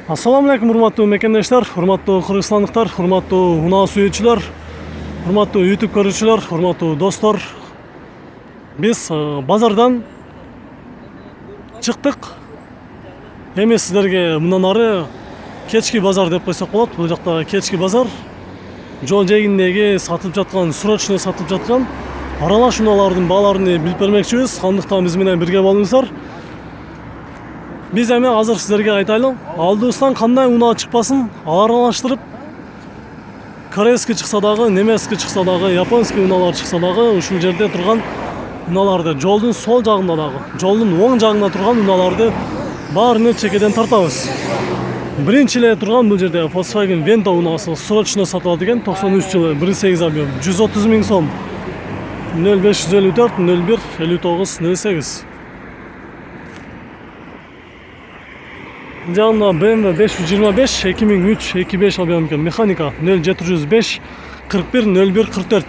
Assalamu alaikum урматтуу мекендештер, урматтуу кыргызстандыктар, урматтуу унаа сүйүүчүлөр, урматтуу YouTube көрүүчүлөр, урматтуу достор. Биз базардан чыктык. Эми сиздерге мындан ары кечки базар деп койсок болот. Бул жакта кечки базар. Жол жээгиндеги сатылып жаткан, срочно сатылып жаткан аралаш унаалардын бааларын билип бермекчибиз. Андыктан биз менен бирге болуңуздар. Биз эми азыр сиздерге айтайлы, алдыбыздан кандай унаа чыкпасын, аралаштырып, корейский чыкса дагы, немецкий чыкса дагы, японский унаалар чыкса дагы, ушул жерде турган унааларды, жолдун сол жагында дагы, жолдун оң жагында турган унааларды баарыны чекеден тартабыз. Биринчи эле турган бул жерде Volkswagen Vento унаасы срочно сатылат экен, 93 жылы 1.8 объем, 130 000 сом. 0554 01 59 08. Жанында BMW 525 2003-25 объем екен, механика 0705 41 01 44.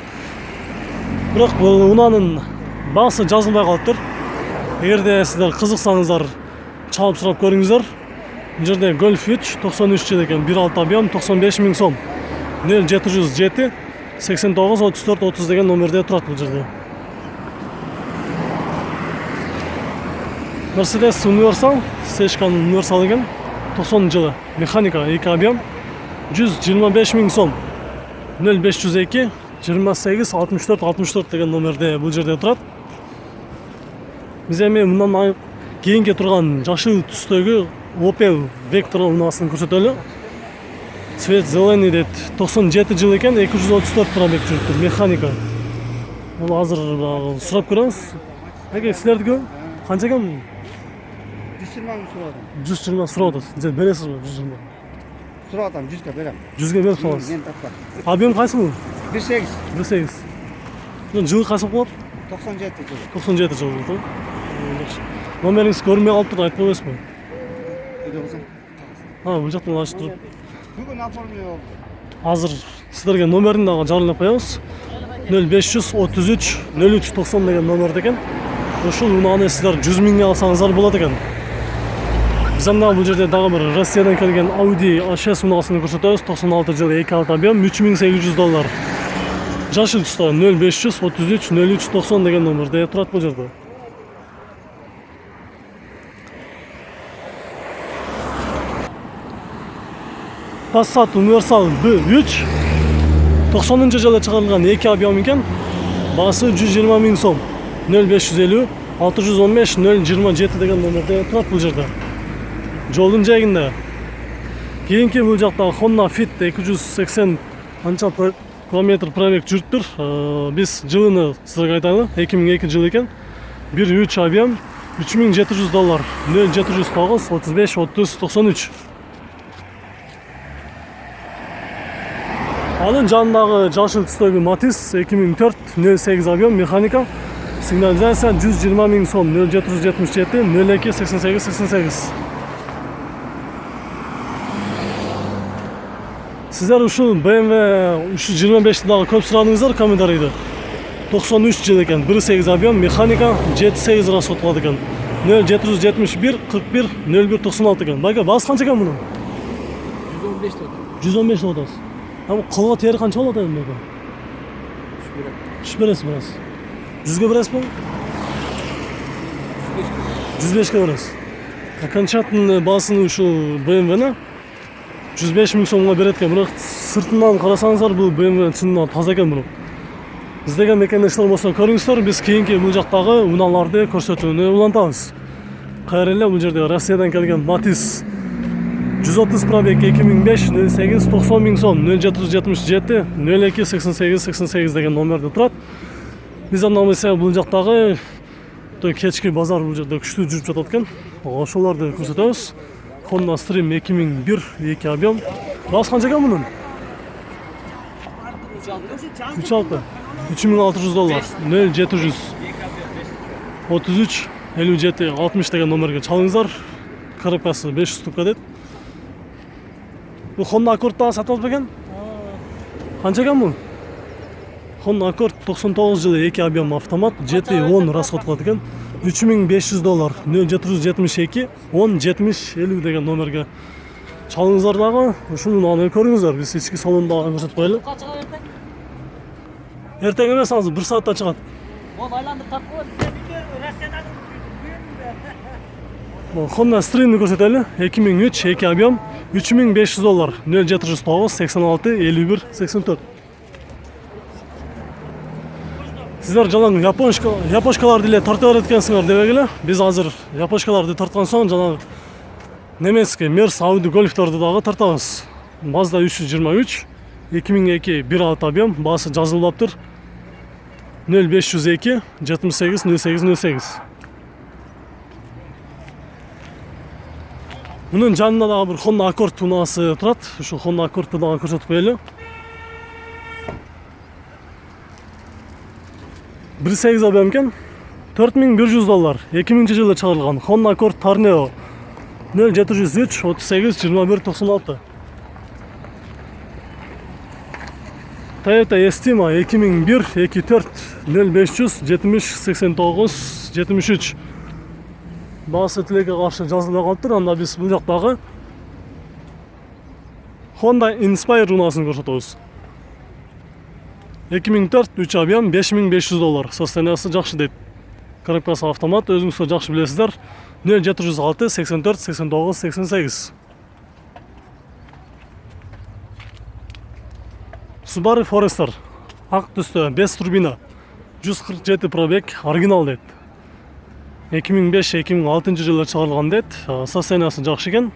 Бирок бул унаанын баасы жазылбай калыптыр. Эгерде сиздер кызыксаңыздар, чалып сурап көрүңүздөр. Бул жерде Golf 3 93 жыл экен, 1.6 объем 95 000 сом. 0707 89 34 30 деген номерде турат бул жерде. Mercedes Universal, Sechkan'ın Universal eкен, 90 жылы, механика 2 объем, 125 000 сом. 0502 28 64 64 деген номерде бул жерде турат. Биз эми мындан кийинки турган жашыл түстөгү Opel Vectra унаасын көрсөтөлү. Цвет зеленый дейт, 97 жыл экен, 234 пробег жүрүптүр, механика. Бул азыр сурап көрөңүз. Эге силердики канча экен? 120 сурап атасыз. Же бересизби 120? Сурап атам, 100га берем. 100га берип саласыз. Мен таппам. Объем кайсы бул? 1.8. 1.8. Жылы кайсы болот? 97 жыл. 97 жыл болот. Номериңиз көрүнбөй калыптыр, айтып койсузбу? Үйдө кылсаң. Бул жактан ачып туруп. Бүгүн оформление болду. Азыр сиздерге номерин дагы жарыялап коебуз. 0533 03 90 деген номерде экен. Ушул унааны сиздер 100 000ге алсаңыздар болот экен. Биз анда бул жерде дагы бир Россиядан келген Audi A6 унаасын көрсөтөбүз. 96 жылы 2.6 объем, $3800. Жашыл түстө 0533 03 90 деген номерде турат бул жерде. Passat Universal B3 90 жылы чыгарылган 2 объем экен. Баасы 120 000 сом. 0550 615 027 деген номерде турат бул жерде. Жолдун жээгинде. Кийинки бул жакта Honda Fit 280 анча километр пробег жүрүптүр. Биз жылыны сизерге айталы, 2002 жыл экен. 1.3 объем, $3700. 0709 35 30 93. Анын жанындагы жашыл түстөгү Matiz 2004 08 объем, механика. Сигнализация 120 000 сом. 0777 02 88 88. Сиздер ушул BMW 325 дагы көп сурадыңыздар комментарийде. 93 жыл экен, 1.8 объем, механика 7.8 расход кылат экен. 0771 41 01 96 экен. Байка баасы канча экен мунун? 115 деп атам. 115 деп атасыз. Ама колго тери канча болот эми байка? 3 бересиз бираз. 100ге бересизби? 105ке бересиз. Окончательный баасын ушул BMW-ны 105 000 сомго берет экен. Бирок сыртынан карасаңыздар бул BMW чынында таза экен бирок. Издеген мекендештер болсо көрүңүздөр, биз кийинки бул жактагы унааларды көрсөтүүнү улантабыз. Кайра эле бул жерде Россиядан келген Matiz 130 пробег 2005 08 90 000 сом. 0777 02 88 88 деген номерде турат. Биз андан эсе бул жактагы кечки базар бул жерде күчтүү жүрүп жатат экен. Ошолорду көрсөтөбүз. Honda Stream 2001 2 объем. Баасы канча экен мунун? 36. $3600. 0700 33 57 60 деген номерге чалыңыздар. Коробкасы 500 штука дейт. Бул Honda Accord дагы сатып алып экен? Канча экен бул? Honda Accord 99 жылы 2 объем автомат, GT10 расход кылат экен. $3500 0772 10 70 50 деген номерге чалыңыздар дагы ушул унааны көрүңүздөр. Биз ички салонду дагы көрсөтүп коелу. Kaçak ertek? Эртең эмес, азыр 1 саатта чыгат. O aylandır takı var. Bize biliyorum. Rusya'dan büyüğüm de. Honda Stream'ni көрсөтөлү. 2003 2 объем $3500. 0709 86 51 84. Сиздер жалаң япошкаларды эле тарта берет экенсиңер дебегиле. Биз азыр япошкаларды тарткан соң жанагы немецкий Mercedes Audi Golf'торду дагы тартабыз. Mazda 323 2002 1.6 объем, баасы жазылып 0502 78 08 08. Мунун жанында дагы бир Honda Accord унаасы турат. Ушул Honda Accord'ду дагы көрсөтүп коелу. 1.8 объем экен. $4100. 2000-жылы чыгарылган Honda Accord Tornado 0703 38 21 96. Toyota Estima 2001 24 0500 70 89 73. Баасы тилекке каршы жазылып калыптыр. Анда биз бул жактагы Honda Inspire унаасын көрсөтөбүз. 2004 3 объем $5500. Состояниясы жакшы дейт. Коробкасы автомат, өзүңүз жакшы билесиздер. 0706 84 89 88. Subaru Forester ак түстө 5 турбина 147 пробег оригинал дейт. 2005-2006 жылы чыгарылган дейт. Состояниясы жакшы экен.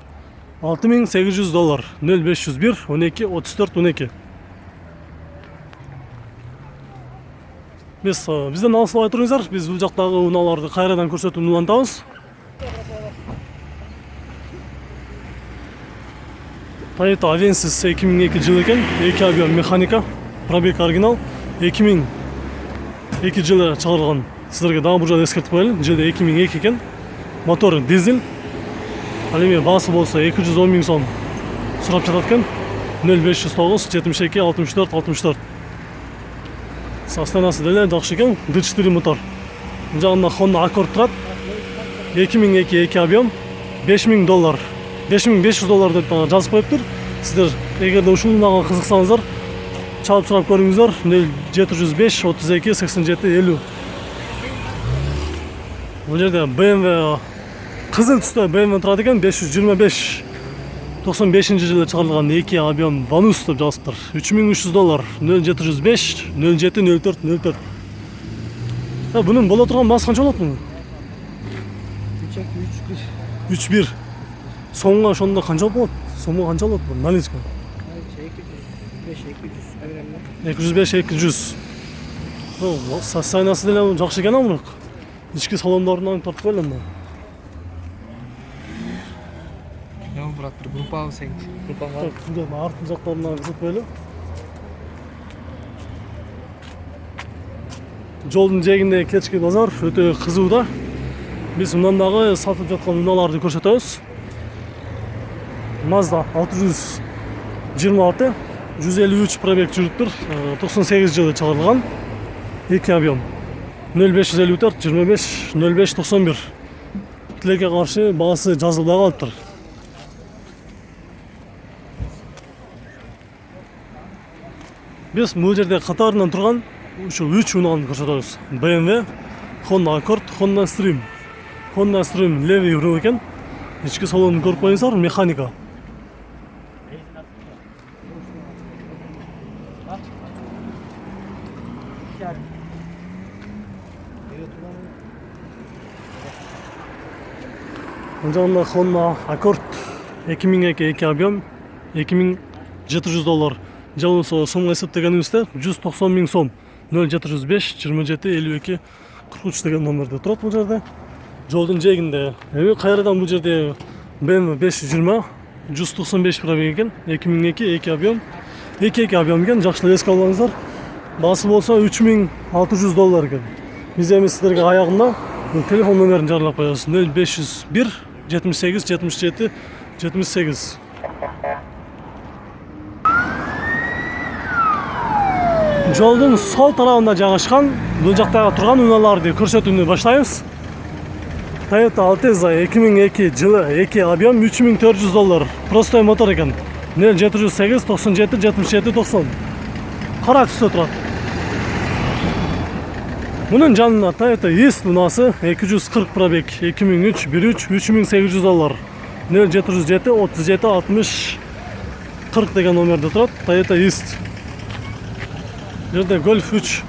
$6800. 0501 12 34 12. Бизден алыстабай туруңуздар. Биз бул жактагы унааларды кайрадан көрсөтүп улантабыз. Toyota Avensis 2002 жылы экен. 2 объем механика, пробег оригинал. 2002 жылы чыгарылган. Сиздерге дагы бир жолу эскертип коелу. Жылы 2002 экен. Мотор дизель. Ал эми баасы болсо 210 000 сом сурап жатат экен. 0509 72 64 64. Состояниясы деле жакшы экен. D4 мотор. Бул жагында Honda Accord турат. 2002 2 объем $5000. $5500 деп жазып коюптур. Сиздер эгерде ушул унага кызыксаңыздар, чалып сурап көрүңүздөр. 0705 32 87 50. Бул жерде BMW кызыл түстө BMW турат экен. 525 95 жылы чыгарылган 2 объем Vanus деп жазыптыр. $3300. 0705 07 04 04. Бунун боло турган баасы канча болот мунун? 3-1. Соңга ошондо канча болот? Сому канча болот бу? Наличка. 205 200. Состояниясы деле жакшы экен амырык. Ички салондорунан тартып коелу анда. Яң брат, bir группа сең. Группага. Мына артын жактарынан кызып коелу. Жолдун жээгинде кечки базар өтө кызуу да. Биз мындан дагы сатып жаткан унааларды көрсөтөбүз. Mazda 626 153 пробег жүрүптүр. 98 жылы чыгарылган. 2 объем 0554 25 05 91. Тилекке каршы баасы жазылбай калыптыр. Биз бул жерде катарынан турган ушул 3 унааны көрсөтөбүз. BMW, Honda Accord, Honda Stream. Honda Stream левый руль экен. Ички салонун көрүп коюңуздар, механика. Бул жагында Honda Accord 2002 2 объем $2700. Жалонсо сомго эсептегенибизде 190 000 сом. 0705 27 52 43 деген номерде турат бул жерде. Жолдун жээгинде. Эми кайрадан бул жерде BMW 520 195 пробег экен. 2002 2 объем. 2 объем экен. Жакшылап эске алыңыздар. Баасы болсо $3600 экен. Биз эми сиздерге аягында телефон номерин жарыялап коебуз. 0501 78 77 78. Жолдун сол тарабында жайгашкан бул жактагы турган унааларды көрсөтүүнү баштайбыз. Toyota Altezza 2002 жылы 2 объем $3400. Простой мотор екен. 0708 97 77 90. Қара түсте тұрады. Мұның жанына Toyota Есть мынасы 240 пробег 2003 $3800. 0707 37 60 40 деген номерде тұрады. Toyota Есть. Жерде Golf 3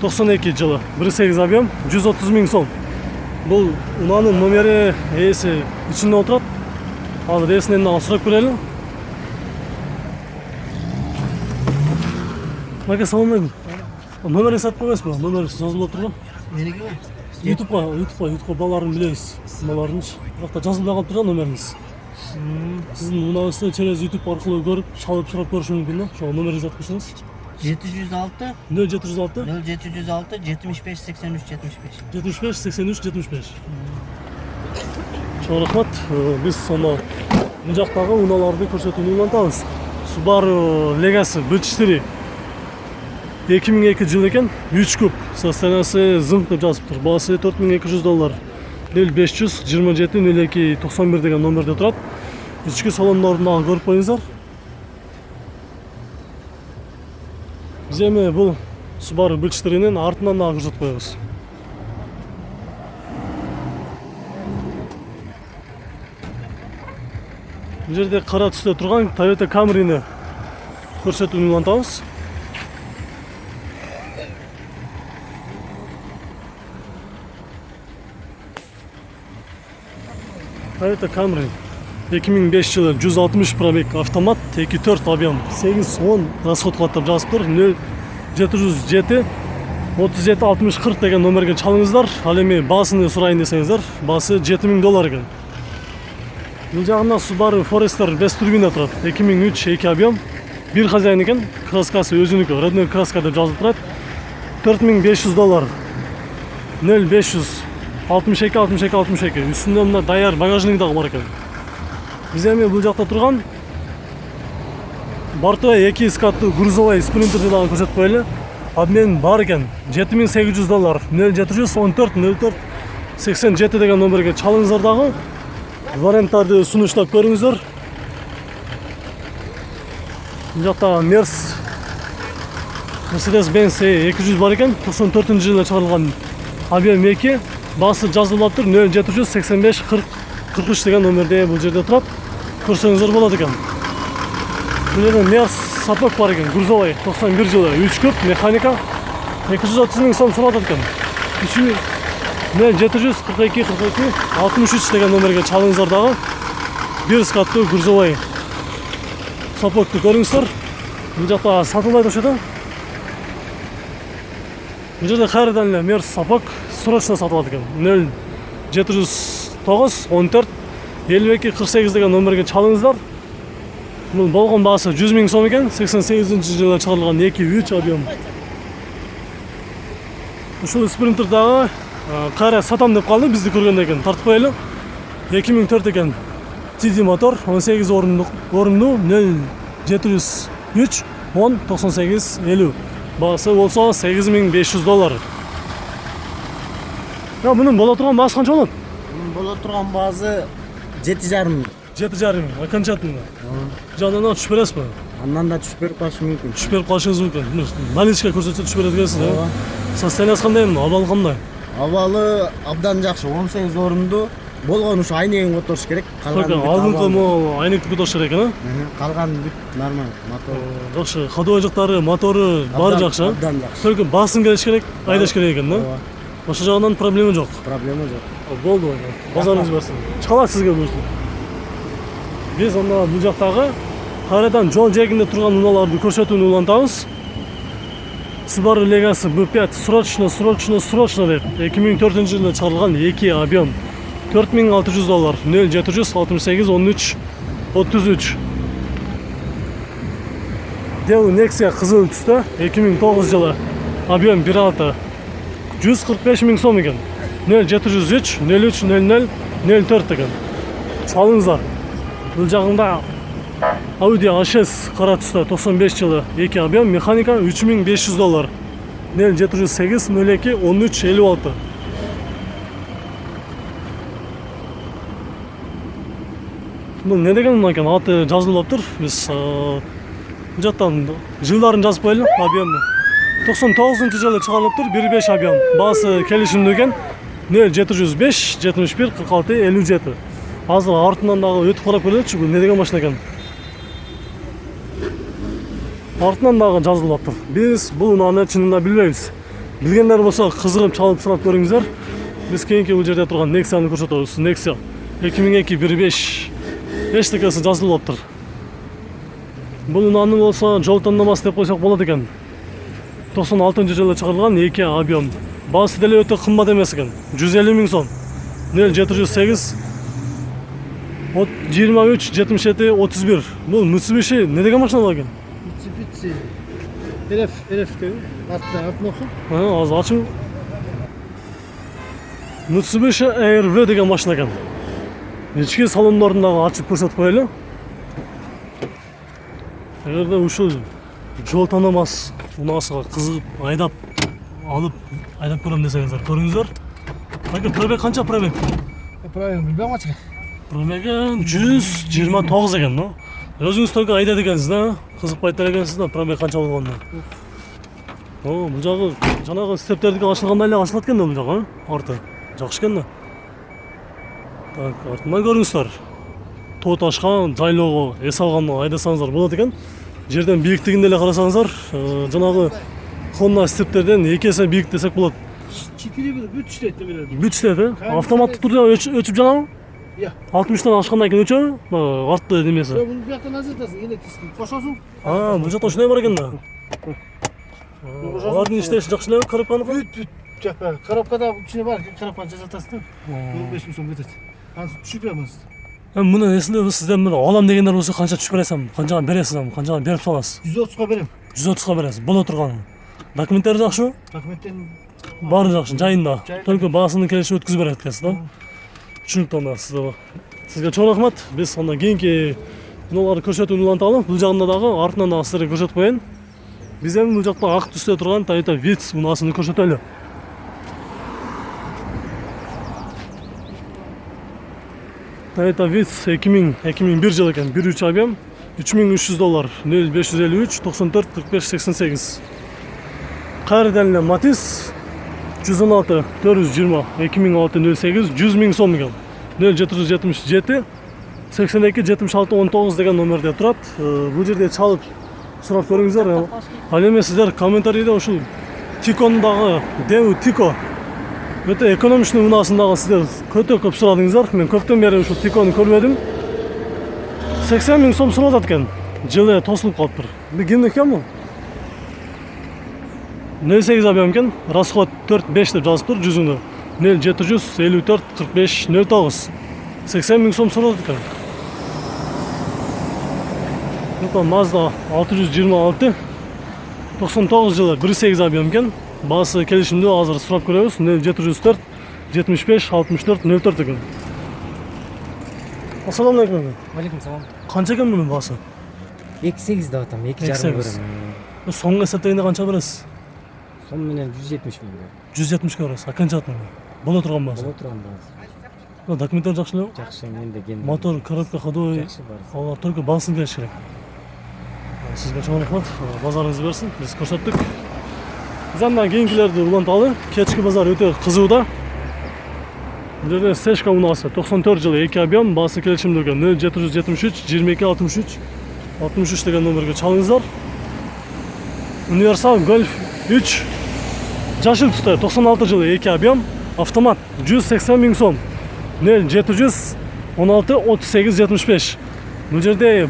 92 жылы 1.8 объем 130 000 сом. Бұл унаның номері есі ішінде отырады. Ал ресінен сұрап көрелі. Маке, салам алейкум. Номерін сатып қойғайсыз ба? Номері жазылып отыр ма? Менікі ғой? Ютубқа балаларын білесіз. Балаларыңыз. Бірақ жазылып қалып тұр номеріңіз. Сіздің мынауысты через YouTube арқылы көріп, шалып сұрап көрішу мүмкін ба? Шоға номерін жатып қойсаңыз. 706 0706 0706 75 83 75. 75 83 75. Шоға рахмат. Біз сонда бұл жақтағы уналарды көрсетуін ұйлантамыз. Subaru Legacy B4 2002 жыл екен, 3 куб. Состояниясы зыңқ деп жазып тұр. Бағасы $4200. 0527 02 91 деген номерде тұрады. Ішкі салондарында көріп қойыңыздар. Біз еме бұл Subaru B4-нен артынан да көрсетіп қойыңыз. Бұл жерде қара түсте тұрған Toyota Camry-ні көрсетуін ұйлантамыз. Toyota Camry 2005 жылы 160 пробег автомат 2.4 объем 8-10 расход қуаттап жазып тұр. 0707 37 60 40 деген номерге чалыңыздар. Ал эми басыны сұрайын десеңіздер, басы $7000 екен. Бұл жағында Subaru Forester 5 турбина тұрады. 2003 2 объем, бір хозяин екен, краскасы өзінікі, родной краска деп жазып тұрады. $4500. 0500 62 62 62. Үстінде мына даяр багажник дағы бар екен. Біз еме бұл жақта тұрған бортовой 2 скатты грузовой спринтерді дағы көрсетіп қойлы. Обмен бар екен. $7800. 0714 04 87 деген номерге чалыңыздар дағы. Варианттарды ұсыныштап көріңіздер. Бұл жақта Mercedes-Benz E200 бар екен. 94 жылы шығарылған объем 2. Басы жазылып тұр. 0785 40 43 деген номерде бұл жерде тұрады. Көрсеңіздер болады екен. Бұл жерде Мерс сапок бар екен. Грузовой 91 жылы 3 куб механика 230 000 сом сұрады екен. 0742 42 63 деген номерге чалыңыздар дағы. Bir скатты грузовой сапокты көріңіздер. Бұл жақта сатылмайды осы еді. Бұл жерде қайрадан Мерс сапок срочно сатылады екен. 0709 14 52 48 деген номерге чалыңыздар. Бұл болған басы 100 000 сом екен. 88 жылы шығарылған 2-3 объем. Ушул спринтердағы қайра сатам деп қалды, бізді көргенде екен. Тартып қойылы. 2004 екен. TD мотор 18 орынды 0703 10 98 50. Бағасы болса $8500. Бұның бола тұрған басы қанша болады? Бола тұрған базы 7,5. 7,5. Окончательно. Жанынан түшіп бересіз ба? Аннан да түшіп беріп қалышы мүмкін. Түшіп беріп қалышыңыз мүмкін. Наличка көрсетсе түшіп береді екенсіз. Состояниясы қандай? Абалы қандай? Абалы абдан жақсы, 18 орынды. Болған ушу айнегин которуш керек. Алдыңкы айнекти которуш керек, Қалған бүт нормально, мотор. Жакшы, ходовой жактары, мотору баары жакшы. Абдан жакшы. Только басын келиш керек, айдаш керек экен, да? Ошол жагынан проблема жок. Проблема жок. Болду. Базарыңыз барсын. Чыкалат сизге буюртуп. Биз анда бул жактагы кайрадан жол жээгинде турган унааларды көрсөтүүнү улантабыз. Subaru Legacy B5 срочно деп 2004 жылда чыгарылган 2 объем $4600. 0768 13 33. Deo Nexia кызыл түстө 2009 жылы объем 1.6 145 000 сом екен. 0703 03 00 04 екен. Салыңыздар. Бұл жағында Audi A6 қара түсті 95 жылы 2 объем механика $3500. 0708 02 13 56. Бул не деген унаа экен, аты жазылып атыптыр. Биз бул жактан жылдарын жазып коелу, объемду. 99-жылы чыгарылыптыр, 1.5 объем. Баасы келишимдүү экен. 0705 71 46 57. Азыр артынан дагы өтүп карап көрөлүчү, бул не деген машина экен. Артынан дагы жазылып атыптыр. Биз бул унааны чынында билбейбиз. Билгендер болсо кызыгып чалып сурап көрүңүздөр. Биз кийинки бул жерде турган Nexia-ны көрсөтөбүз. Nexia 2002 1.5 эчтекеси жазылып атыптыр. Бул унааны болсо жол тандамасы деп койсок болот экен. 96-жылы чыгарылган 2 объем. Баасы деле өтө кымбат эмес экен. 150 000 сом. 0708 23 77 31. Бул Mitsubishi не деген машина экен? Mitsubishi RF gibi. Атын окшойт. Азыр ачың. Mitsubishi ARV деген машина экен. Ички салондорун дагы ачып көрсөтүп коелу. Эгерде ушул жол тандамасы унаасыга кызыгып айдап көрөм десеңиздер, көрүңүздөр. Бака пробег канча пробег? Правильно билбейм ачык. Пробеги 129 экен, но. Өзүңүз только айдайт экенсиз да, кызыкпайт экенсиз да, пробег канча болгонун. Бул жагы жанагы стептердики ачылгандай эле ачылат экен да бул жагы, арты. Жакшы экен да. Так, артынан көрүңүздөр. Тоо ташка жайлоого эс алганда айдасаңыздар болот экен. Жерден бийиктигинде эле карасаңыздар, жанагы Honda стептерден 2 эсе бийик десек болот. 4 бир бүт иштейт немелер. Бүт иштейт, автоматтык түрдө өчүп жанабы? Иә. 60-тан ашкандан кийин өчөбү? Артты немеси. Бул бияктан ажыратасың, электрический кошосуң. Бул жакта ушундай бар экен да. Алардын иштеши жакшы эле, коробканыкы? Бүт жакпа. Коробкада ичине бар, коробканы жасатасың да. 15 000 сом кетет. Анысы түшүп бермесиз. Муну эсилеп сизден мына алам дегендер болсо канча түшүп бересиң? Канчага бересиз? Канчага берип саласыз? 130га берем. 130га бересиз. Боло турган. Документтери жакшыбы? Документтен Баары жакшы, жайында. Только баасынын келишип өткүзүп берет экенсиз да. Түшүнүктүү анда сизге чоң рахмат. Биз анда кийинки мунуларды көрсөтүүнү уланталы. Бул жагында дагы артынан дагы сиздерге көрсөтүп коеюн. Биз эми бул жакта ак түстө турган Toyota Vitz мунаасын көрсөтөлү. Toyota Vitz 2001 жыл экен, 1.3 объем, $3300, 0553 94 45 88. Кайрадан эле Matiz 116 420 2006 08 100 000 сом экен. 0777 82 76 19 деген номерде турат. Бул жерде чалып сурап көрүңүздөр. Ал эми сиздер комментарийде ушул Тикондагы Dew Tico өтө экономичный унаасындагы сиздер өтө көп сурадыңыздар. Мен көптөн бери ушул Тикону көрмөдүм. 80 000 сом сурап атат экен. Жылы тосулуп калыптыр. Бул кимдики экен бул? 08 объем экен. Расход 4-5 деп жазыптыр жүзүндө. 0754 45 09. 80 000 сом сурап атат экен. Это Mazda 626 99 жылы 1.8 объем экен. Баасы келишимдүү, азыр сурап көрөбүз. 0704 75 64 04 экен. Ассаламу алейкум. Алейкум салам. Канча экен мунун баасы? 2.8 деп атам, 2.5 берем. Соңку эсептегенде канча бересиз? Сом менен 170 000 берем. 170 бересиз. А канча боло турган баасы? Боло турган баасы. Документтер жакшы эле? Жакшы, менде ген. Мотор, коробка ходовой. Жакшы бар. Алар только баасын келиш керек. Сизге чоң рахмат. Базарыңыз берсин. Биз көрсөттүк. Биз андан кийинкилерди уланталы. Кечки базар өтө кызууда. Бул жерде Сешка унаасы 94 жылы 2 объем, баасы келишимдүү экен. 0773 22 63 63 деген номерге чалыңыздар. Универсал Golf 3 жашыл түсті 96 жылы 2 объем, автомат 180 000 сом. 0716 38 75. Бул жерде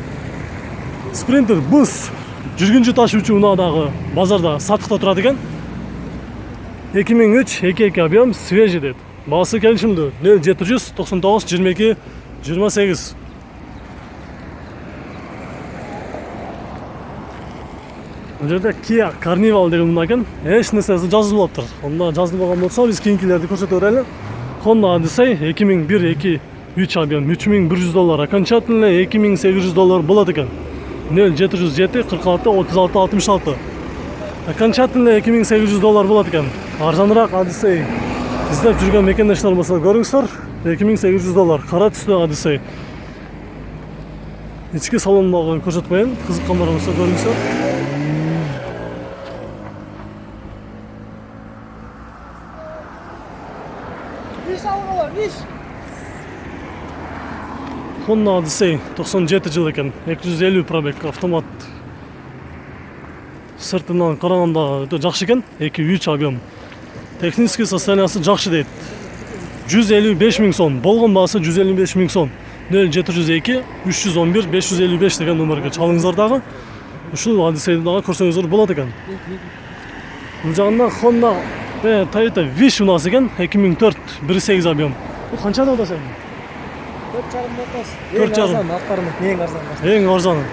Sprinter бус жүргүнчү ташуучу унаадагы базарда сатыкта турат экен. 2003 2 объем, свежий дейт. Баасы келишимдүү 0799 22 28. Бул жерде Kia Carnival деген унаа экен. Эч нерсеси жазылып атыптыр. Онда жазылбаган болсо биз кийинкилерди көрсөтө берели. Honda Odyssey 2001 2 объем $3100, окончательно $2800 болот экен. 0707 46 36 66. Окончательно $2800 болот экен. Арзаныраак Odyssey издеп жүргөн мекендештер болсо көрүңүздөр. $2800 кара түстүү Odyssey. ички салондагы көрсөтүп коеюн, кызыккандар болсо көрүңүздөр. Honda Odyssey 97 жыл экен, 250 пробег автомат. Сыртынан караганда өтө жакшы экен, 2.3 объем. Технический состояниясы жакшы дейт. 155 миң сом, болгон баасы 155 миң сом. 0702 311 555 деген номерге чалыңыздар дагы. Ушул Odyssey'ди дагы көрсөңүздөр болот экен. Бул жагында Honda Toyota Wish унасы экен, 2004 1.8 объем. Бул канчадан атасың? 4,5 атасы. 4,5. Автомат эң арзан. Эң арзаны.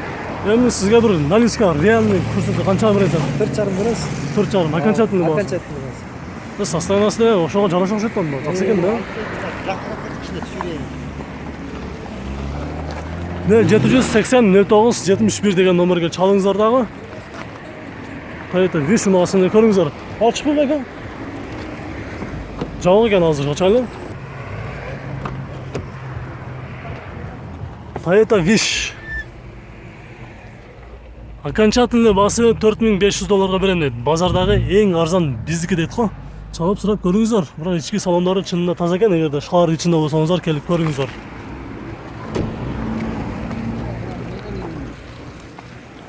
Эми сизге бир наличка реальный көрсөтүп канча бересиң? 4,5 беребиз. 4,5 окончательный баасы. Окончательный баасы. Состояниясы да ошого жараша окшойт да, жакшы экен да. 780 09 71 деген номерге чалыңыздар дагы. Toyota Wish унасын көрүңүздөр. Ачып экен. Жабык экен азыр ачайлы. Toyota Wish. Окончательный баасы $4500 берем дейт. Базардагы эң арзан биздики дейт го. Чалып сурап көрүңүздөр. Бирок ички салондору чынында таза экен. Эгерде шаар ичинде болсоңуздар келип көрүңүздөр.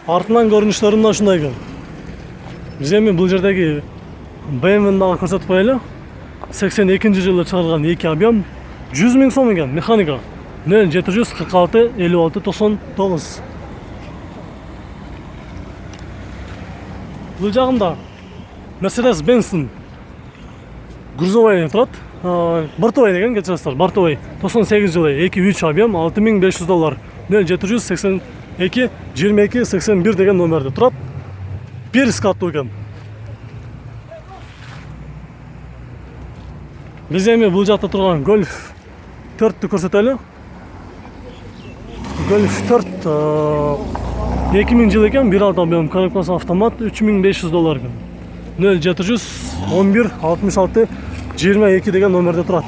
Артынан көрүнүштөрү мына ушундай экен. Биз эми бул жердеги BMW-ны дагы көрсөтүп коелу. 82-жылы чыгарылган 2 объем 100 миң сом экен, механика. 0746 56 99. Бул жагында Mercedes-Benz'in грузовой турат. Бортовой деген кечиресиздер. Бортовой 98 жылы 2.3 объем $6500. 0782 22 81 деген номерде турат. Берис каттуу экен. Биз эми бул жакта турган Golf 4-тү көрсөтөлү. Golf 4 2000 жыл экен, 1.6 объем коробкасы автомат $3500 экен. 0711 66 22 деген номерде турат.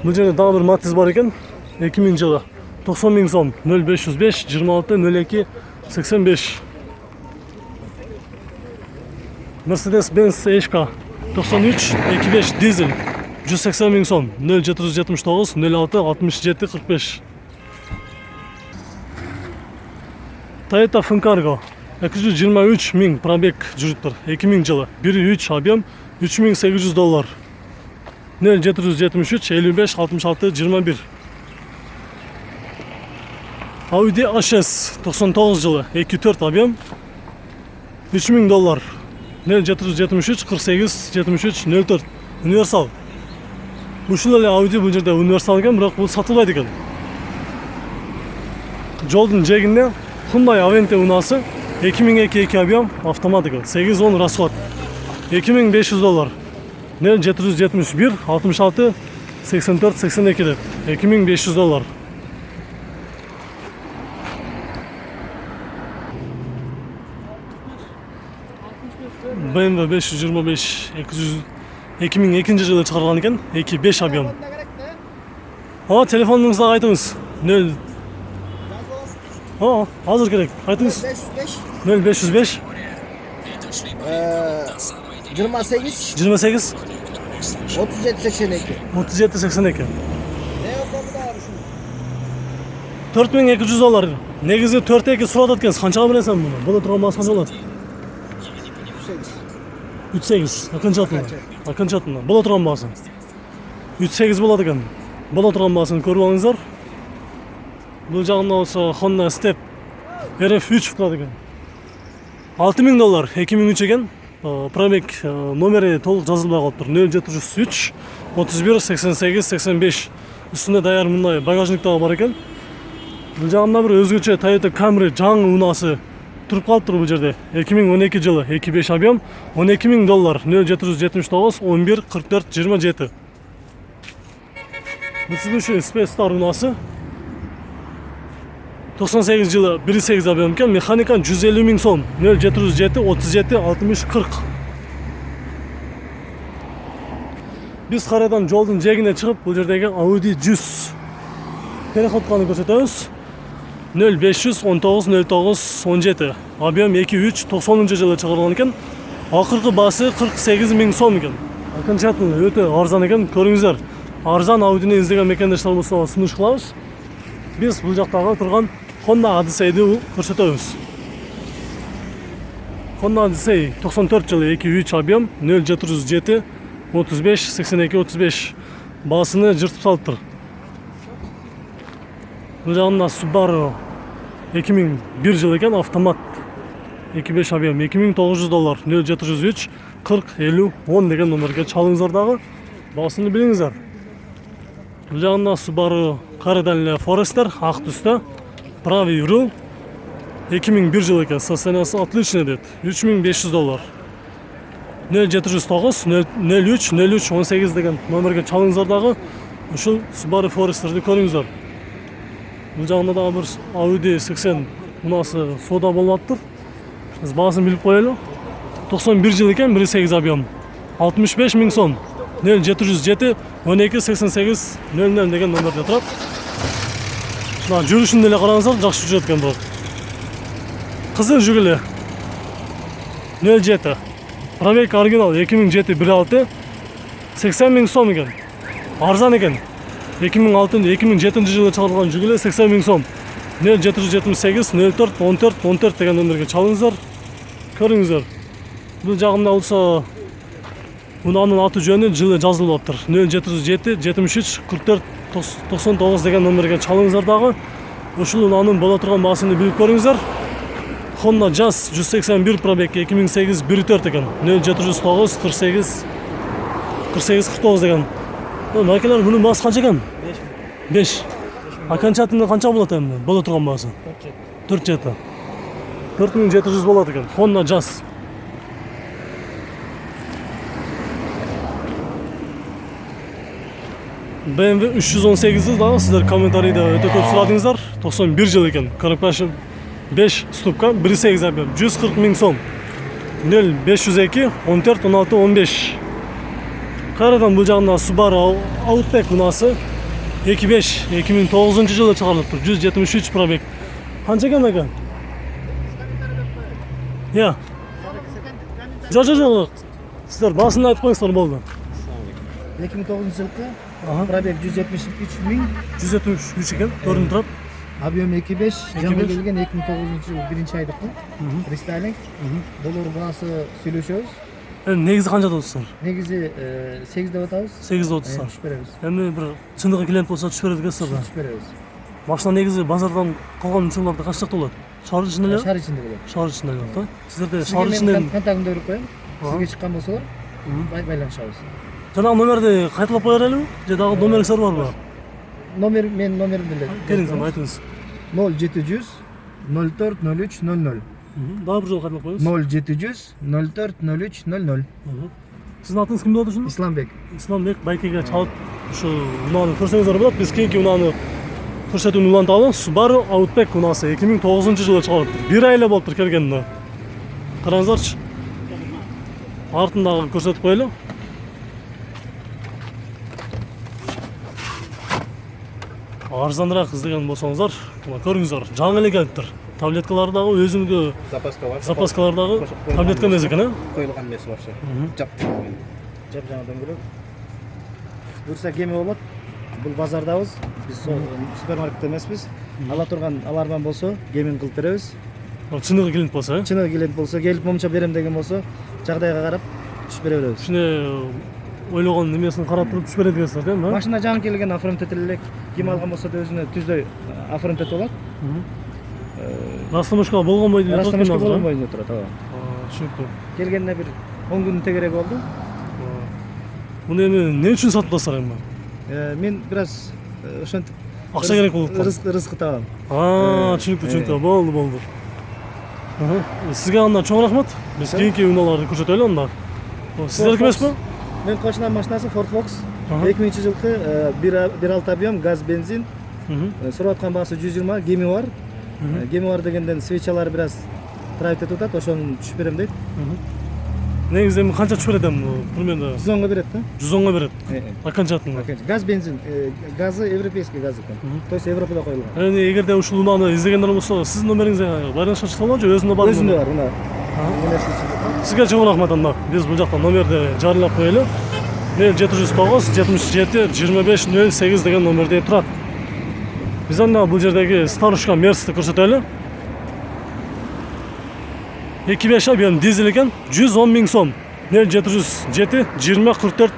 Бул жерде дагы бир Matiz бар экен. 2000 жылы 90 миң сом. 0505 26 02 85. Mercedes-Benz ESH 93 25 дизель 180 миң сом. 0779 06 67 45. Toyota Funcargo 223 миң пробег жүрүптүр. 2000 жылы 1.3 объем $3800. 0773 55 66 21. Audi A6 99 жылы 2.4 объем $3000. 0773 48 73 04. Универсал. Ушул эле Audi бул жерде универсал экен, бирок бул сатылбайт экен. Жолдун жээгинде Hyundai Avente унасы 2002 объем автомат экен, 8-10 расход. $2500. 0771 66 84 82 деп. $2500. BMW 525 2002 жылы чыгарылган экен, 2.5 объем. Телефонуңузду айтыңыз. 0 азыр керек. Айтыңыз. 0505 28 28 37 82. 37 82. $4200. Негизи 4-2 сурап аткенсиз. Канчага бересиң муну? Боло турган баасы канча болот? 3.8. Окончательно. Боло турган баасы. 3.8 болот экен. Боло турган баасын көрүп алыңыздар. Бул жагында болсо Honda Step RF3 турат экен. $6000, 2003 экен. Пробег номери толук жазылбай калыптыр. 0703 31 88 85. Үстүндө даяр мындай багажник дагы бар экен. Бул жагында бир өзгөчө Toyota Camry жаңы унасы туруп калыптыр бул жерде. 2012 жылы 2.5 объем $12000. 0779 11 44 27. Mitsubishi Space Star унасы 98 жылы 1.8 объем экен, механика 150 миң сом. 0707 37 60 40. Биз карадан жолдун жээгине чыгып, бул жердеги Audi 100 переходканы көрсөтөбүз. 05190917. Объем 2390 жылы чыгарылган экен. Акыркы баасы 48 000 сом экен. Окончательно өтө арзан экен, көрүңүздөр. Арзан Audini издеген мекендештер болсо сунуш кылабыз. Биз бул жактагы турган Honda Odyssey'ди көрсөтөбүз. Honda Odyssey 94 жылы 2.3 объем 0707 35 82 35 баасыны жыртып салыптыр. Бул жагында Subaru 2001 жылы экен, автомат 2.5 объем $2900 0703 40 50 10 деген номерге чалыңыздар дагы баасыны билиңиздер. Бул жагында Subaru Cardenal Forester ак түстө, правый руль 2001 жылы экен, состояниясы отличный дейт. $3500 0709 03 03 18 деген номерге чалыңыздар дагы ушул Subaru Forester'ды көрүңүздөр. Бул жагында дагы бир Audi 80 мунасы соода болуп атыптыр. Биз баасын билип коелу. 91 жыл экен, 1.8 объем 65 000 сом 0707 12 88 00 деген номерде турат. Мына жүрүшүн деле караңыздар, жакшы жүрөт экен бул. Кызыл жүгүлө 07 пробег оригинал 2007 1.6 80 000 сом экен. Арзан экен. 2007 жылы чыгарылган жүгүлө 80 000 сом 0778 04 14 14 деген номерге чалыңыздар, көрүңүздөр. Бул жагында болсо унанын аты жөнү жылы жазылып атыптыр. 0707 73 44 99 деген номерге чалыңыздар дагы ушул унанын боло турган баасыны билип көрүңүздөр. Honda Jazz 181 пробег 2008 1.4 экен. 0709 48 49 деген. Макелер мунун баасы канча экен? 5. Окончательно канча болот эми? Боло турган баасы? 4 4700 болот экен. Honda Jazz. BMW 318'di дагы сиздер комментарийде өтө көп сурадыңыздар. 91 жыл экен. Коробкасы 5 ступка 1.8 объем 140 000 сом 0502 14 16 15. Кайрадан бул жагында Subaru Outback мунасы 2.5 2009 жылы чыгарылыптыр. 173 пробег. Канча экен ага? Я. Жо. Сиздер баасын айтып коюңуздар болду. 2009 жылкы пробег 173 экен, көрүнүп турат. Объем 2.5, жаңы келген 2009 жыл 1-айдыкы. Рестайлинг. Доллар баасы сүйлөшөбүз. Негизи канча достор? Негизи 8 деп атабыз. 8 деп атасыздар. Түшүп беребиз. Эми бир чындыгы клиент болсо түшүп берет экенсиздер да. Түшүп беребиз. Машина негизи базардан калган учурларда канча болот? Шаар ичинде эле? Шаар ичинде болот. Шаар ичинде болот да. Сиздерде шаар ичинен контактымды берип коем. Сизге чыккан болсолор, байланышабыз. жанагы номерди кайталап коер элеби? Же дагы номериңиздер барбы? Менин номеримди эле. Келиңиз, айтыңыз. 0700 04 03 00. Дагы бир жолу кайталап коюңуз. 0700 04 03 00. Сиздин атыңыз ким болот ушунда? Исламбек. Исламбек байкеге чалып ушу унааны көрсөңүздөр болот. Биз кийинки унааны көрсөтүүнү уланталы. Subaru Outback унасы 2009 жылы чыгарылыптыр. 1 ай эле болуптур келгенине. Караңыздарчы. Артындагы көрсөтүп коелу. Арзаныраак издеген болсоңуздар, көрүңүздөр, жаңы эле келиптир. Таблеткалар дагы өзүнгө запаскалар дагы таблетка эмес экен, э? Коюлган эмес вообще. Жаптырылган. Жап-жаңы дөңгөлөк. Бурса кеме болот. Бул базардабыз. Биз супермаркетте эмеспиз. Ала турган алардан болсо, кемени кылып беребиз. Чыныгы клиент болсо, э? Чыныгы клиент болсо, келип момча берем деген болсо, жагдайга карап түшүп бере беребиз. Ушуне ойлогон немесин карап туруп түшүп берет экенсиздер, да? Машина жаңы келген оформить элек, ким алган болсо да өзүнө түздөй оформить болот. Растамашка болгон бойдо турат. Растамашка болгон бойдо турат, ооба. Түшүнүктүү. Келгенине бир 10 күн тегерек болду. Муну эми эмне үчүн сатып атасыздар эми? Мен бираз ошентип Акча керек болуп калды. Рызкы табам. Түшүнүктүү. Болду. Сизге анда чоң рахмат. Биз кийинки унааларды көрсөтөлү анда. Сиздердики эмеспи? Мен кошунам машинасы Ford Focus. 2000 жылкы 1.6 объем газ бензин. Сурап аткан баасы 120, кеми бар. Кеми бар дегенден свечалары бираз травить этип атат, ошону түшүп берем дейт. негизи эми канча түшүп берет эми примерно 110 берет да. 110 берет. Э, А канчатын? Газ, бензин, газы европейский газ экен. То есть Европада коюлган. Эми эгерде ушул унааны издегендер болсо, сиздин номериңизге байланышка чыкса болобу же өзүндө бар? Өзүндө бар мына. Эмелерчи ичинде. Сизге чоң рахмат анда. Биз бул жакта номерди жарыйлап коелу. 0709 77 25 08 деген номерде турат. Биз анда бул жердеги старушка Мерсти көрсөтөлү. 2.5 объем дизель экен, 110 000 сом. 0707 20 44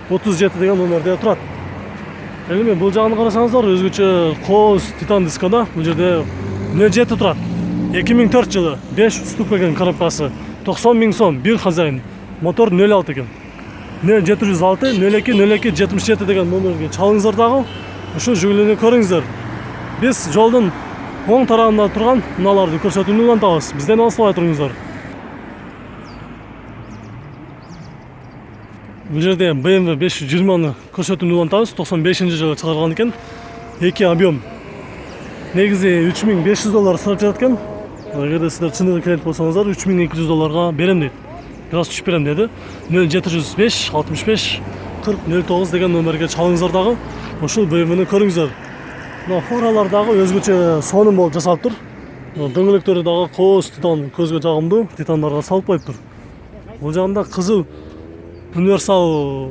37 деген номерде турат. Эми бул жагын карасаңыздар, өзгөчө кооз титан дискада бул жерде 07 турат. 2004 жылы 5 ступка экен коробкасы, 90 000 сом, бир хозяин. Мотор 06 экен. 0706 02 02 77 деген номерге чалыңыздар дагы. Ошо жүгүлөнү көрүңүздөр. Биз жолдун оң тарабында турган унааларды көрсөтүүнү улантабыз. Бизден алыспай туруңуздар. Бул жерде BMW 520-ны көрсөтүүнү улантабыз. 95-жылы чыгарылган экен. 2 объем. Негизи $3500 сурап жатат экен. Эгерде сиздер чыныгы клиент болсоңуздар, $3200 берем дейт. Бираз түшүп берем деди. 0705 65 40 09 деген номерге чалыңыздар дагы. Ошол BMW-ны көрүңүздөр. Мына фаралар дагы өзгөчө сонун болуп жасалып тур. Дөңгөлөктөрү дагы кооз титан, көзгө жагымдуу титандарга салып коюп тур. Бул жагында кызыл универсал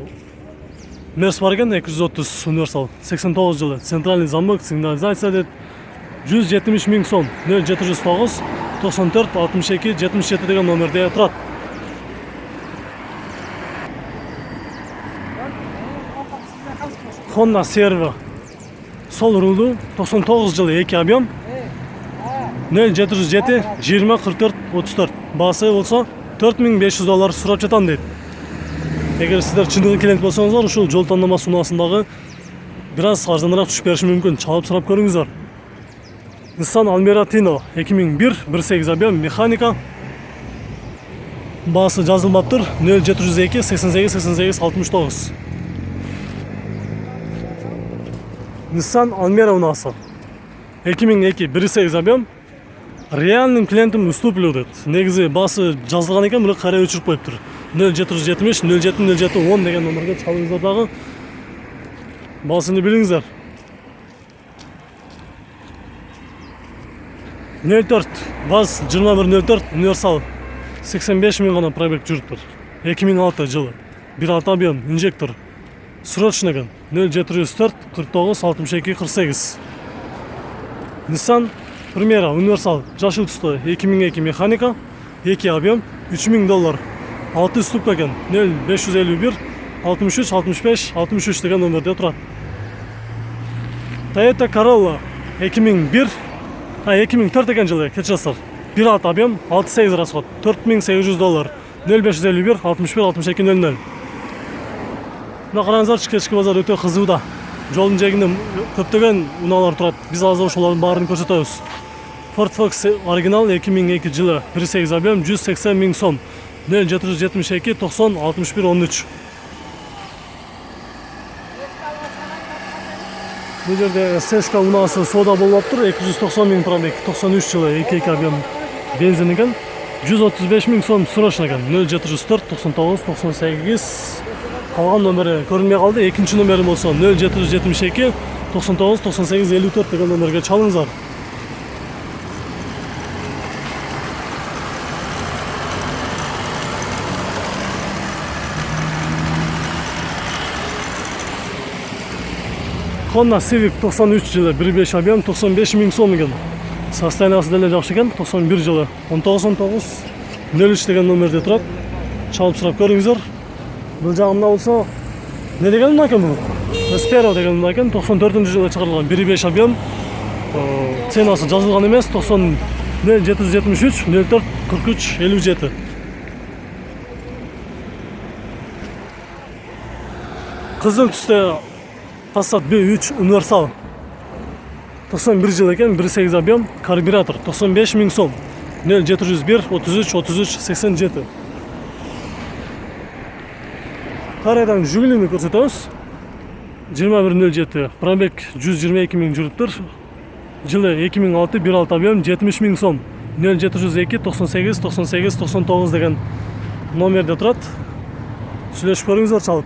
Мерс бар экен, 230 универсал, 89 жылы. Центральный замок, сигнализация дейт. 170 000 сом. 0709 94 62 77 деген номерде турат. Honda Servo. Сол рулду, 99 жылы 2 объем. 0707 20 44 34. Баасы болсо $4500 сурап жатам дейт. Эгер сиздер чындыгы клиент болсоңуздар, ушул жол тандама сунаасындагы бираз арзаныраак түшүп бериши мүмкүн. Чалып сурап көрүңүздөр. Nissan Almera Tino 2001 1.8 объем механика. Баасы жазылмаптыр. 0702 88 88 69. Nissan Almera унаасы 2002 1.8 объем. Реальный клиентим уступлю дейт. Негизи баасы жазылган экен, бирок кайра өчүрүп коюптур. 0770 07 07 10 деген номерге чалыңыздар дагы. Баасыны билиңиздер. 04 ВАЗ 2104 универсал 85 000 гана пробег жүрүптүр. 2006 жылы. 1.6 объем инжектор. Срочный экен. 0704 49 62 48. Nissan Primera универсал жашыл түстө 2002 механика, 2 объем, $3000. 6 ступка экен. 0551 63 65 63 деген номерде турат. Toyota Corolla 2004 экен жылы, кечирасыздар. 1.6 объем, 6.8 расход, $4800. 0551 61 62 00. Мына караңыздар, кечки базар өтө кызууда. Жолдун жээгинде көптөгөн унаалар турат. Биз азыр ошолордун баарын көрсөтөбүз. Ford Fox оригинал 2002 жылы 1.8 объем, 180 000 сом. 0772 90 61 13. Бул жерде Сешка унаасы соода болуптур. 290 000 пробег, 93 жылы 2.2 объем бензин экен. 135 000 сом срочно экен. 0704 99 98. Калган номери көрүнбөй калды. Экинчи номери болсо 0772 99 98 54 деген номерге чалыңыздар. Honda Civic 93 жылы 1.5 объем, 95 000 сом экен. Состояниясы деле жакшы экен. 91 жылы 19 03 деген номерде турат. Чалып сурап көрүңүздөр. Бул жагында болсо не деген унаа экен бул? Espero деген унаа экен. 94 жылы чыгарылган 1.5 объем. Ценасы жазылган эмес. 773 04 43 57. Кызыл түстө Passat B3 универсал 91 жыл экен, 1.8 объем, карбюратор 95 000 сом. 0701 33 33 87. Карайдан жүгүлүнү көрсөтөбүз. 2107 пробег 122 000 жүрүптүр. Жылы 2006 1.6 объем, 70 000 сом. 0702 98 98 99 деген номерде турат. Сүйлөшүп көрүңүздөр чалып.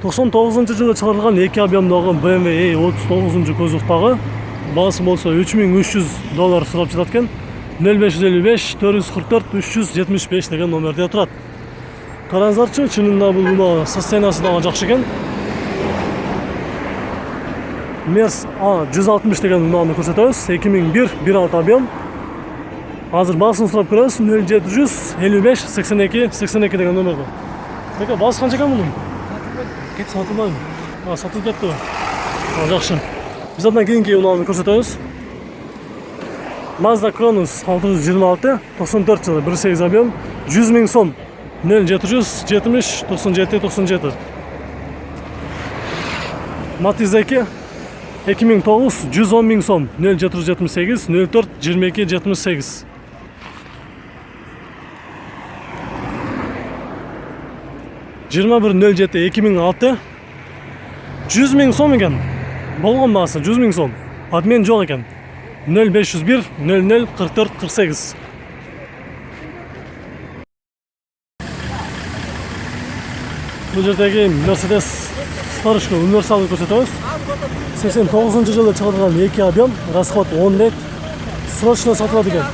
99-жылы чыгарылган 2 объемдагы BMW E39 көзүктагы баасы болсо $3300 сурап жатат экен. 0555 444 375 деген номерде турат. Караңыздарчы, чынында бул унаа состояниясы дагы жакшы экен. Мерс A160 деген унааны көрсөтөбүз. 2001 1.6 объем. Азыр баасын сурап көрөбүз. 0755 82 82 деген номерде. Бека баасы канча экен мунун? Сатылбайбы? Сатылып кетти. Жакшы. Биз андан кийинки унааны көрсөтөбүз. Mazda Cronos 626 94 жылы 1.8 объем 100 000 сом 0770 97 97. Matiz 2 2009 110 000 сом 0778 04 22 78. Жыйырма бир 07 2006 100 000 сом экен. Болгон баасы 100 000 сом. Обмен жок экен. 0501 00 44 48. Бул жердеги Mercedes Старушка универсалды көрсөтөбүз. 89-жылы чыгарылган 2 объем, расход 10 лет. Срочно сатылат экен.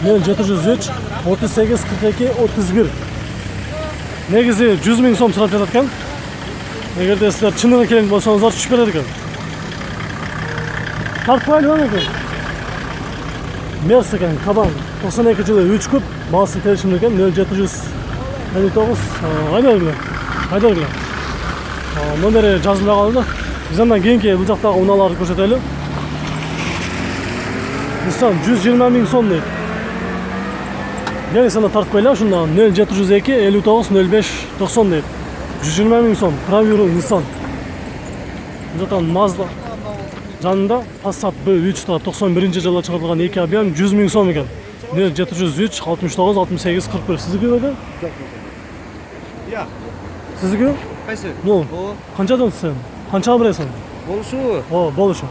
0703 38 42 31. Негизи 100 000 сом сурап жатат экен. Эгерде силер чыныгы керек болсоңуздар түшүп берет экен. Тартпайлы экен. Мерс экен, Кабан 92 жылы 3 күп, баасы келишимде экен 0759. Айдарлы. Номери жазылбай калды. Биз андан кийинки бул жактагы унааларды көрсөтөлү. Nissan 120 000 сом дейт. Gerisi tartmayla şundan 0702 59 05 90 deyip 120 000 сом Bravura Nissan. Zaten Mazda жанында Passat B3 91 жылы чыгарылган 2 объем 100 000 сом экен. 0703 69 68 41. Сиздики беле? Я. Сиздики? Кайсы? Ну, канчадан сен? Канчага бересиң? Болушу. Болушу.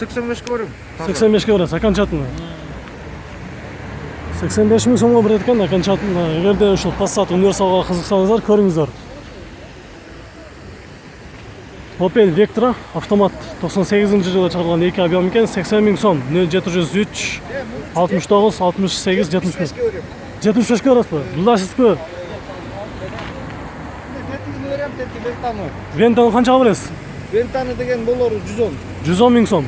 85 көрüm. 85 бересиң, канчатын? 85 000 сомго берет экен, канчатын. Эгерде ушул Passat универсалга кызыксаңыздар, көрүңүздөр. Opel Vectra автомат 98 жылы чыгарылган 2 объем экен, 80 000 сом. 0703 69 68 75. 75 көрөсүзбү? Булдашсызбы? Вентаны канчага бересиз? Вентаны деген болор 110. 110 000 сом.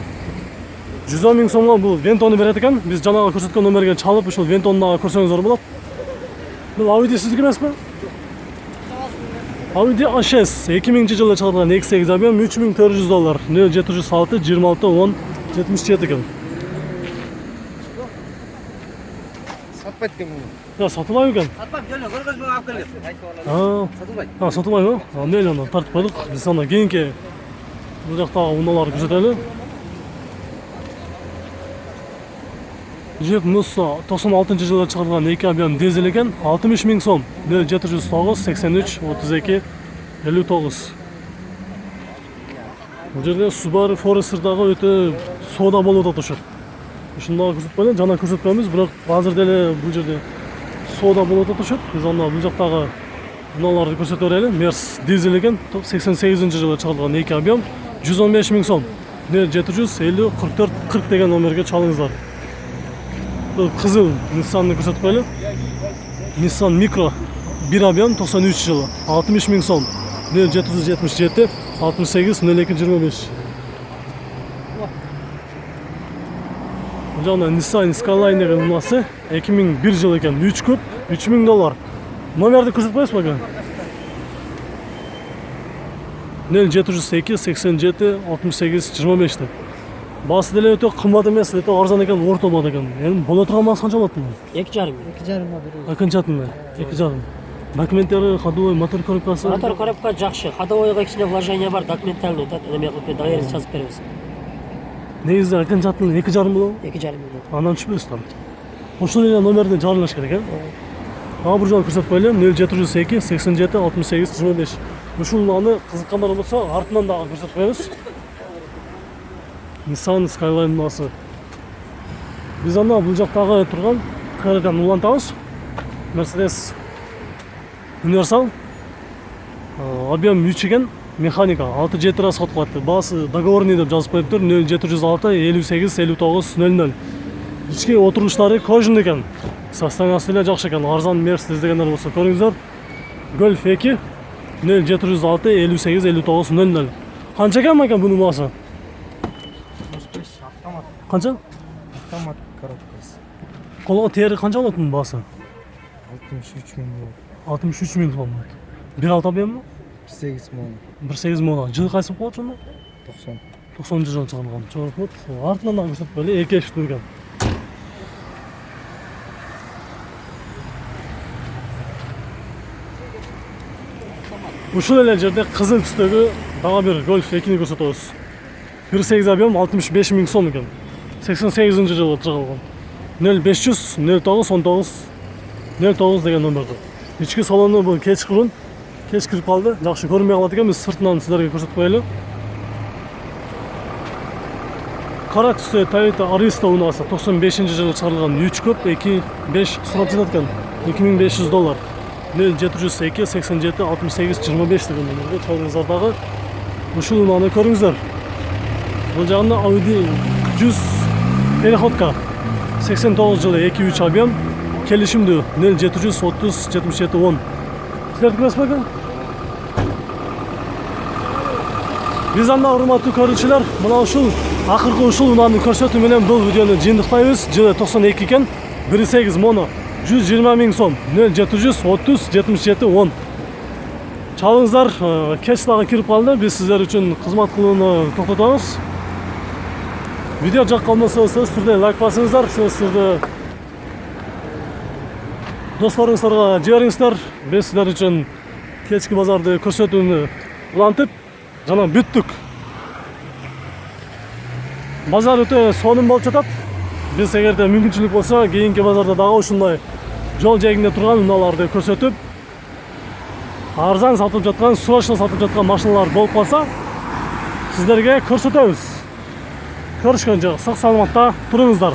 110 000 сомго бул Вентону берет экен. Биз жанагы көрсөткөн номерге чалып, ушул Вентону дагы көрсөңүздөр болот. Бул Audi сиздики эмеспи? Audi A6 2000 жылы чыгарылган 2.8 объем $3400. 0706 26 10 77 экен. Сатпайт экен муну. Я сатылбайбы экен? Сатпайт, жөн көргөзмө алып келген. Сатылбайт. Сатылбайбы? Эмне анан тартып койдук. Биз андан кийинки бул жактагы унааларды көрсөтөлү. Jeep Musso 96 жылы чыгарылган 2 объем дизель экен, 60 000 сом. 0709 83 32 59. Бул жерде Subaru Forester'дагы өтө соода болуп атышат. Ушундагы көрсөтпөйм, жана көрсөткөнбүз, бирок азыр деле бул жерде соода болуп атышат. Биз анда бул жактагы унааларды көрсөтө берели. Mercedes дизель экен, 88 жылы чыгарылган 2 объем 115 000 сом. 0750 44 40 деген номерге чалыңыздар. Бұл қызыл Nissan'ны көрсетіп қойлы. Nissan Micro 1 объем 93 жылы 60 000 сом. 0777 68 02 25. Бұл жағында Nissan Skyline деген ұнасы 2001 жылы екен, 3 күп $3000. Номерді көрсетіп қойсыз ба? 0702 87 68 25 деп. Басы деле өтө кымбат эмес, өтө арзан экен, орто болот экен. Эми боло турган баасы канча болот? 2,5. 2,5 беребиз. Канчатын? 2,5. Документтери, ходовой, мотор коробкасы. Мотор коробка жакшы. Ходовойго кичине вложение бар, документальный эме кылып доверие жазып беребиз. Негизи канчатын 2,5 болот? 2,5. Андан түшпөйсүз да. Ошол эле номерден чыгарылыш керек, Дагы бир жолу көрсөтүп коелу. 0702 87 68 25. Ушул аны кызыккандар болсо, артынан дагы көрсөтүп коебуз. Nissan Skyline насы Биз анда бул жактагы турган кырдан улантабыз. Mercedes Universal. Объем 3 экен, механика 6-7 раз сатып калат. Баасы договорный деп жазып коюптур. 0706 58 59 00. Ички отуруштары кожан экен. Состояниясы эле жакшы экен. Арзан Mercedes дегендер болсо көрүңүздөр. Golf 2 0706 58 59 00. Канча экен бунун баасы? Автомат. Канча? Автомат коробкасы. Колго тери канча болот бунун баасы? 63 мың болды. 63 миң сом. 1.6 объем? 8 мың. 1.8 миң. Жылы кайсы болот ошондо? 90. 90 жылдан чыгарылган. Чоңойт. Артынан да көрсөтүп эле эки эшиктүү экен. Ушул эле жерде кызыл түстөгү дагы бир Golf 2-ни көрсөтөбүз. 1.8 объем 65 миң сом экен. 88-жылы чыгарылган. 0500 09 19 09 деген номерде. Ички салону бул кечкурун кирип калды. Жакшы көрүнбөй калат экен. Биз сыртынан силерге көрсөтүп коелу. Кара түстө Toyota Aristo унаасы 95-жылы чыгарылган 3 көп 2.5 сурап жатат экен. $2500. 0702 87 68 25 деген номерде чоңуңуздардагы ушул унааны көрүңүздөр. Бул жагында Audi 100 переходка 89 жылы 2-3 объем келишимдүү 0730 77 10. Силердики эмес беле? Биз анда урматтуу көрүүчүлөр, мына ушул акыркы ушул унааны көрсөтүү менен бул видеону жыйынтыктайбыз. Жылы 92 экен, 1.8 моно 120 миң сом 0730 77 10. Чалыңыздар, кеч дагы кирип калды. Биз сиздер үчүн кызмат кылууну токтотобуз. Видео жак калмаса сөзсүз түрдө лайк басыңыздар, сөзсүз түрдө досторыңуздарга жибериңиздер. Биз сиздер үчүн кечки базарды көрсөтүүнү улантып жана бүттүк. Базар өтө сонун болуп жатат. Биз эгерде мүмкүнчүлүк болсо, кийинки базарда дагы ушундай жол жээгинде турган унааларды көрсөтүп, арзан сатылып жаткан, срочно сатылып жаткан машиналар болуп калса, сиздерге көрсөтөбүз. Көрүшкөнчө сак саламатта туруңуздар.